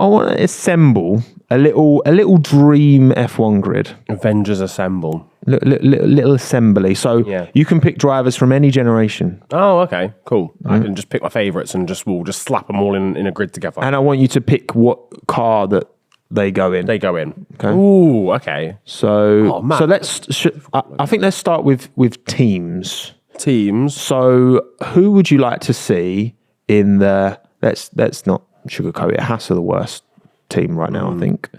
want to assemble a little dream F1 grid. Avengers Assemble. Little assembly. So you can pick drivers from any generation. Oh, okay, cool. I can just pick my favourites and we'll just slap them all in a grid together. And I want you to pick what car that they go in. They go in. Okay. Ooh, okay. So I think let's start with teams. Teams. So who would you like to see in the? Let's not sugarcoat it. Haas are the worst team right now, I think.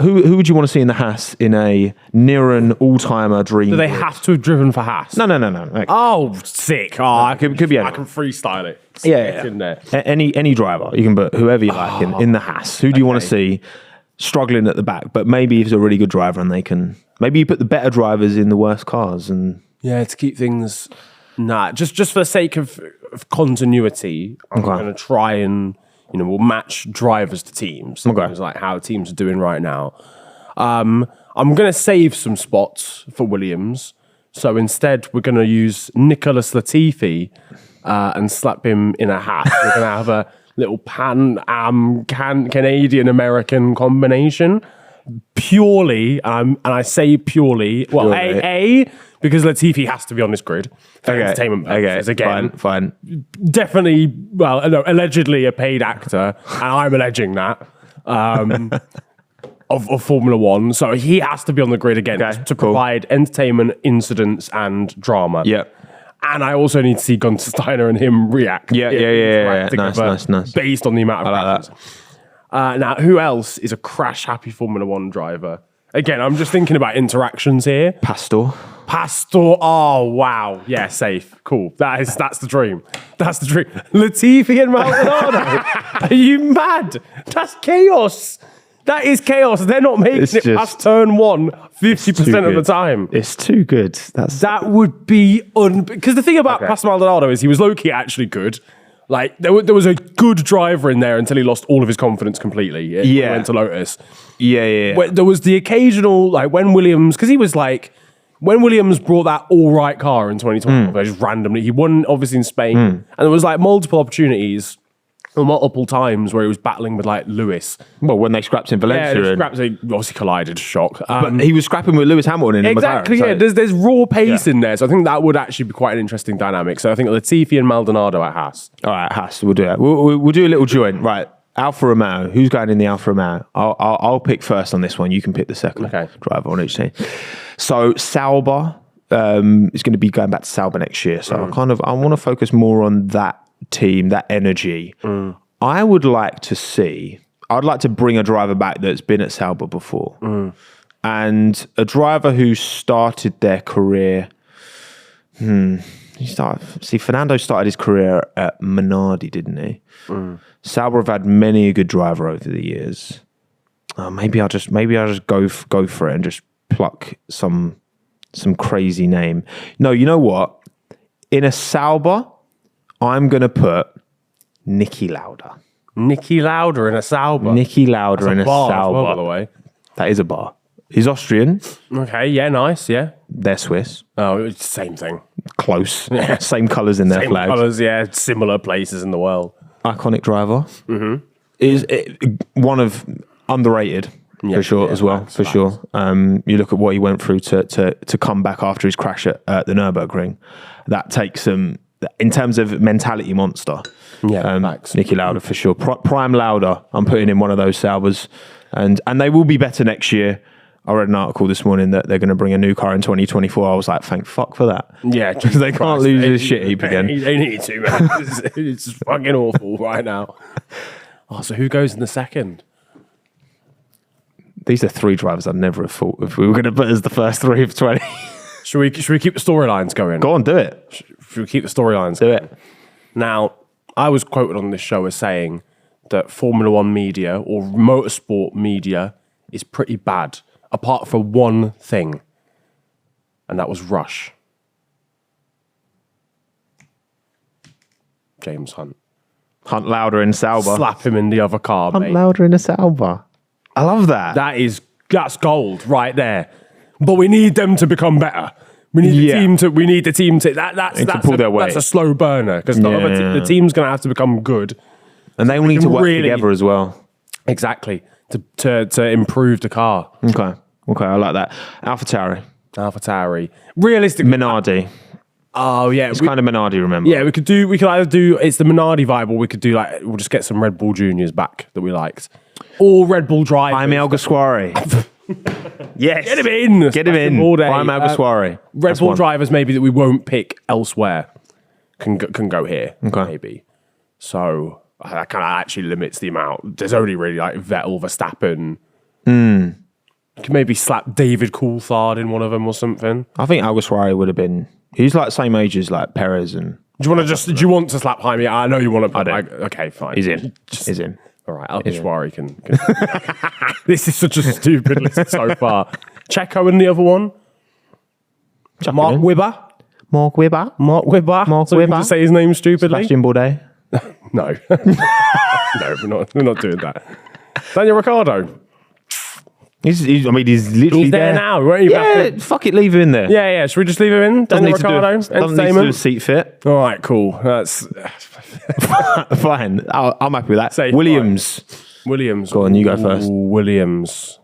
Who would you want to see in the Haas in a Niran all-timer dream? Do they grid? have to have driven for Haas? No. Oh, sick. Oh, I could be anyone. I can freestyle it. Yeah. In there. Any driver. You can put whoever you like in the Haas. Who do you want to see struggling at the back? But maybe he's a really good driver and they can... Maybe you put the better drivers in the worst cars and... Yeah, to keep things... Nah, just for the sake of continuity, I'm going to try and... we'll match drivers to teams. Okay. It's like how teams are doing right now. I'm going to save some spots for Williams. So instead, we're going to use Nicholas Latifi and slap him in a hat. We're going to have a little Canadian-American combination. Purely, and I say purely, well, A, because Latifi has to be on this grid for entertainment purposes. Again, fine. Definitely, well, no, allegedly a paid actor, and I'm alleging that, of Formula One. So he has to be on the grid again to provide entertainment, incidents, and drama. Yeah. And I also need to see Gunther Steiner and him react. Yeah. Nice. Based on the amount of crashes. Now, who else is a crash-happy Formula One driver? Again, I'm just thinking about interactions here. Pastor. Oh, wow. Yeah, safe. Cool. That's the dream. That's the dream. Latifi and Maldonado. Are you mad? That's chaos. That is chaos. They're not making it past turn one 50% of the time. It's too good. That would be... Because the thing about Pastor Maldonado is he was low-key actually good. Like, there was a good driver in there until he lost all of his confidence completely. He went to Lotus. Yeah. There was the occasional, like, when Williams... Because he was like... When Williams brought that all-right car in 2012, just randomly, he won, obviously, in Spain. And there was, like, multiple opportunities... multiple times where he was battling with like Lewis. Well, when they scrapped in Valencia. Yeah, they obviously collided, shock. But he was scrapping with Lewis Hamilton in exactly, McLaren. Yeah. There's raw pace in there. So I think that would actually be quite an interesting dynamic. So I think Latifi and Maldonado at Haas. All right, Haas, we'll do that. We'll do a little joint. Right, Alfa Romeo. Who's going in the Alfa Romeo? I'll pick first on this one. You can pick the second driver on each team. So Sauber is going to be going back to Sauber next year. So I want to focus more on that team, that energy. I'd like to bring a driver back that's been at Sauber before. And a driver who started their career. Fernando started his career at Minardi, didn't he? Sauber have had many a good driver over the years. Maybe I'll just go for it and just pluck some crazy name. No, you know what? In a Sauber, I'm going to put Niki Lauda. Niki Lauda in a Sauber? Niki Lauda in a Sauber. Well, by the way. That is a bar. He's Austrian. Okay, yeah, nice, yeah. They're Swiss. Oh, it's the same thing. Close. Yeah. Same colours in their flags. Same colours, yeah. Similar places in the world. Iconic driver. Is one of underrated. For sure, as well. For sure. You look at what he went through to come back after his crash at the Nürburgring. That takes him, in terms of mentality monster. Yeah, Niki Lauda for sure. Prime Lauda. I'm putting in one of those Saubers, and they will be better next year. I read an article this morning that they're going to bring a new car in 2024. I was like, thank fuck for that. Yeah, because they can't lose this shit heap again. They need to, man. It's fucking awful right now. Oh, so who goes in the second? These are three drivers I'd never have thought if we were going to put as the first three of 20. Should we keep the storylines going? Go on, do it. Should we keep the storylines going? Do it. Now, I was quoted on this show as saying that Formula One media or motorsport media is pretty bad, apart from one thing, and that was Rush. James Hunt. Hunt Lauda in Sauber. Slap him in the other car, Hunt mate. Lauda in a Sauber. I love that. That's gold right there. But we need them to become better. We need the team to. That's pull their weight. That's a slow burner because the team's going to have to become good. And they all need to work together as well. Exactly. To improve the car. Okay, I like that. AlphaTauri. Realistically. Minardi. Oh, yeah. It's kind of Minardi, remember? Yeah, we could either do, it's the Minardi vibe, or we could do we'll just get some Red Bull Juniors back that we liked. Or Red Bull drivers. Jaime Alguersuari. Yes. Get him in. Get him in. All day. Jaime Alguersuari. Red Bull drivers maybe that we won't pick elsewhere can go here. Okay. Maybe. So that kind of actually limits the amount. There's only really Vettel, Verstappen. You can maybe slap David Coulthard in one of them or something. I think Alguersuari would have been... He's same age as Perez and... Do you want to slap Jaime? I know you want to... okay, fine. He's in. He's in. All right, Alguersuari can... This is such a stupid list so far. Checo and the other one. Mark Webber. Mark Webber. So we can just say his name stupidly. Sebastian Bourdais. No. No, we're not doing that. Daniel Ricciardo. He's literally there now. Won't you fuck it, leave him in there. Yeah. Should we just leave him in? Daniel Ricciardo, doesn't need to do a seat fit. All right, cool. That's fine. I'm happy with that. Williams. Go on, you go first. Williams.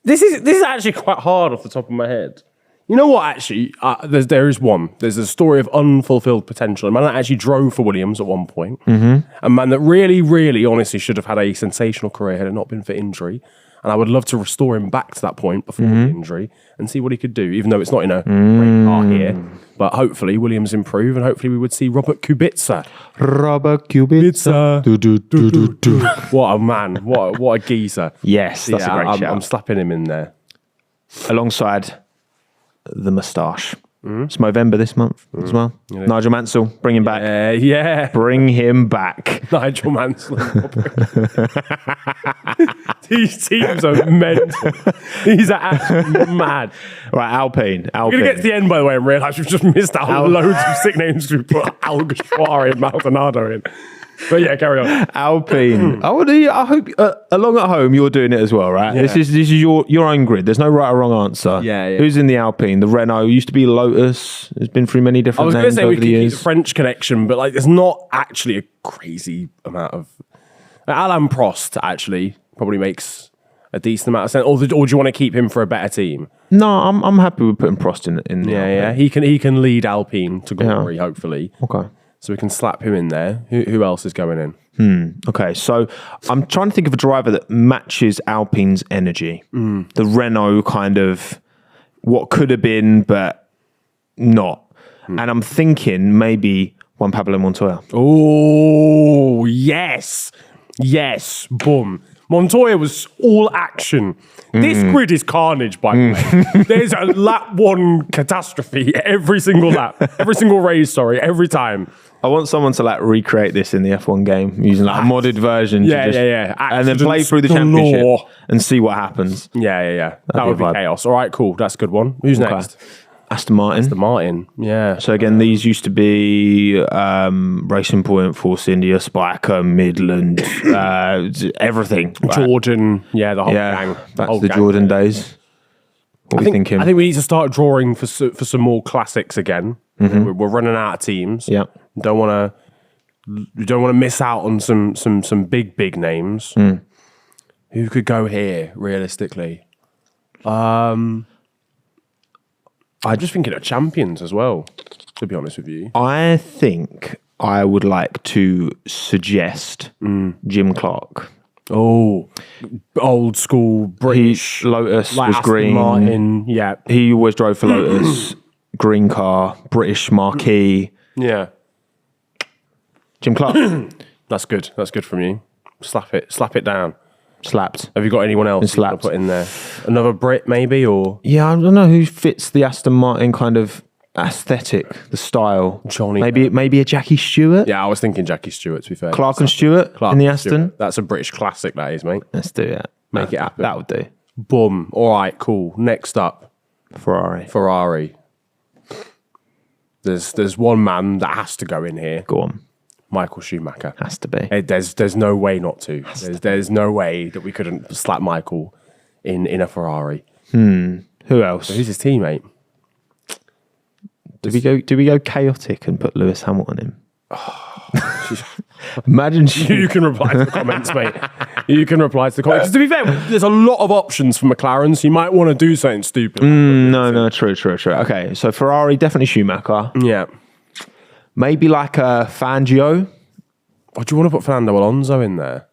This is actually quite hard off the top of my head. You know what, actually? There is one. There's a story of unfulfilled potential. A man that actually drove for Williams at one point. A man that really, really, honestly should have had a sensational career had it not been for injury. And I would love to restore him back to that point before the injury and see what he could do, even though it's not in a great car here. But hopefully Williams improve, and hopefully we would see Robert Kubica. What a man. What a geezer. Yes, that's a great shout. I'm slapping him in there. Alongside the moustache. It's Movember this month as well. Nigel Mansell, bring him back. Yeah. Bring him back. Nigel Mansell. These teams are mental. These are absolutely mad. Right, Alpine. We're going to get to the end, by the way, and realise we've just missed out on loads of sick names. We put Alguersuari and Maldonado in. But yeah, carry on. Alpine. I hope along at home you're doing it as well, right? Yeah. This is your own grid. There's no right or wrong answer. Yeah. Who's in the Alpine? The Renault used to be Lotus. It's been through many different names. I was going to say we over could the keep years. the French connection, but there's not actually a crazy amount of. Alain Prost actually probably makes a decent amount of sense. Or do you want to keep him for a better team? No, I'm happy with putting Prost in the Alpine. He can lead Alpine to glory, hopefully. Okay. So we can slap him in there. Who else is going in? Okay, so I'm trying to think of a driver that matches Alpine's energy. The Renault kind of what could have been, but not. And I'm thinking maybe Juan Pablo Montoya. Oh, yes. Boom. Montoya was all action. This grid is carnage, by the way. There's a lap one catastrophe every single lap. Every single race, every time. I want someone to recreate this in the F1 game using a modded version. Yeah. And then play through the championship and see what happens. Yeah. That would be chaos. All right, cool. That's a good one. Who's next? Aston Martin. Yeah. So again, these used to be Racing Point, Force India, Spiker, Midland, everything. Jordan. Yeah, the whole gang. Back to the Jordan days. What are we thinking? I think we need to start drawing for some more classics again. We're running out of teams. Yeah. You don't want to miss out on some big names. Who could go here realistically? I'm just thinking of champions as well, to be honest with you. I think I would like to suggest Jim Clark. Oh, old school British. Lotus was Aston green. Martin, yeah. He always drove for Lotus. Green car, British marquee. Yeah. Jim Clark. That's good. That's good from you. Slap it down. Slapped. Have you got anyone else you want to put in there? Another Brit, maybe, or yeah, I don't know who fits the Aston Martin kind of aesthetic, the style. Johnny. Maybe a Jackie Stewart. Yeah, I was thinking Jackie Stewart. To be fair, Clark and Stewart in the Aston. Stewart. That's a British classic, that is, mate. Let's do it. Make it happen. That would do. Boom. All right, cool. Next up, Ferrari. There's one man that has to go in here. Go on. Michael Schumacher. Has to be. There's no way not to. There's no way that we couldn't slap Michael in a Ferrari. Who else? So who's his teammate? Do we go chaotic and put Lewis Hamilton in? Imagine You can reply to the comments, mate. You can reply to the comments. 'Cause to be fair, there's a lot of options for McLaren, so you might want to do something stupid. No, true. Okay, so Ferrari, definitely Schumacher. Yeah. Maybe like a Fangio. Or do you want to put Fernando Alonso in there?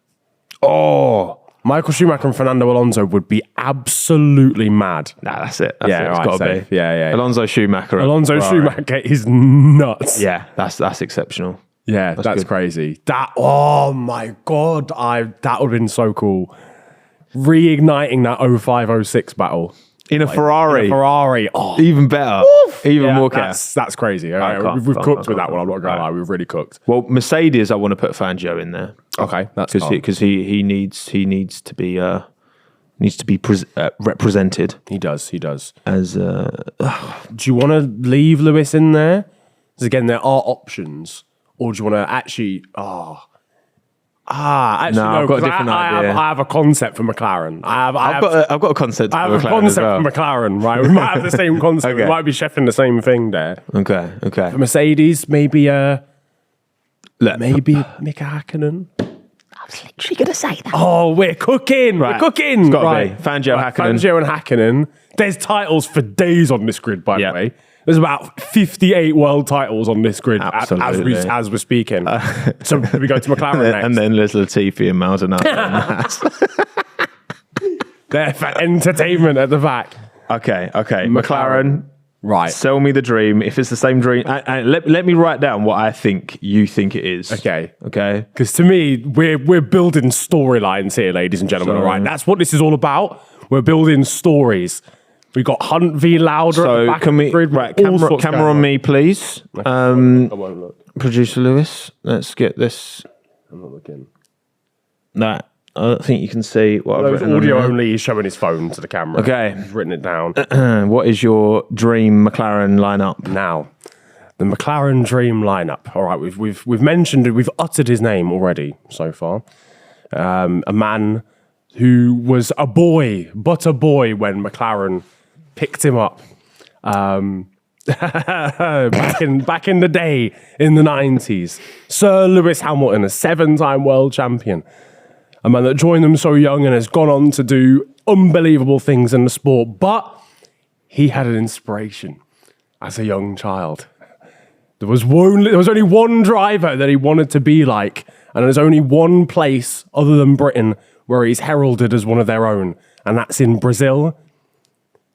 Oh, Michael Schumacher and Fernando Alonso would be absolutely mad. nah, that's it. It's right, got to safe. be. Yeah. Alonso Schumacher. Alonso Schumacher is nuts. Yeah, that's exceptional. Yeah, that's crazy. Oh my God. That would have been so cool. Reigniting that 05-06 battle. In a Ferrari. Oh, Even better. Even more chaos. That's crazy. All right, we've cooked with that one. I'm not going to lie. We've really cooked. Well, Mercedes, I want to put Fangio in there. Okay, that's because he needs to be represented. He does. As do you want to leave Lewis in there? Because again, there are options. Or do you want to actually? Actually, No, no. I've got a different idea. I have a concept for McLaren. I've got a concept. I have a concept for McLaren. Right, we might have the same concept. Okay. We might be chefing the same thing there. Okay. For Mercedes, maybe Mika Hakkinen. I was literally going to say that. Oh, we're cooking. Right. We're cooking. It's gotta right. be. Fangio, Hakkinen. Fangio and Hakkinen. There's titles for days on this grid, by Yep. the way. There's about 58 world titles on this grid Absolutely. as we're speaking. So we go to McLaren next. And then there's Latifi and Maldonado. There for entertainment at the back. Okay. McLaren. Right. Sell me the dream. If it's the same dream, let me write down what I think you think it is. Okay. Because to me, we're building storylines here, ladies and gentlemen. All right. That's what this is all about. We're building stories. We got Hunt v Lauder at the back of the grid. Right, camera on me, please. I won't look. Producer Lewis, let's get this. I'm not looking. That I think you can see what I've written. Audio on only. He's showing his phone to the camera. Okay. He's written it down. What is your dream McLaren lineup? Now, the McLaren dream lineup. All right, we've mentioned it. We've uttered his name already so far. A man who was a boy when McLaren picked him up. Back in the day, in the 90s. Sir Lewis Hamilton, a 7-time world champion. A man that joined them so young and has gone on to do unbelievable things in the sport. But he had an inspiration as a young child. There was only one driver that he wanted to be like, and there's only one place other than Britain where he's heralded as one of their own, and that's in Brazil.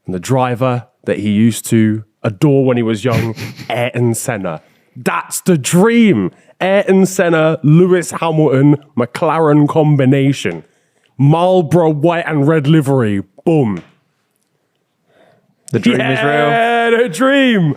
And the driver that he used to adore when he was young, Ayrton Senna. That's the dream. Ayrton Senna, Lewis Hamilton, McLaren combination. Marlboro white and red livery. Boom. The dream is real. Yeah, the dream.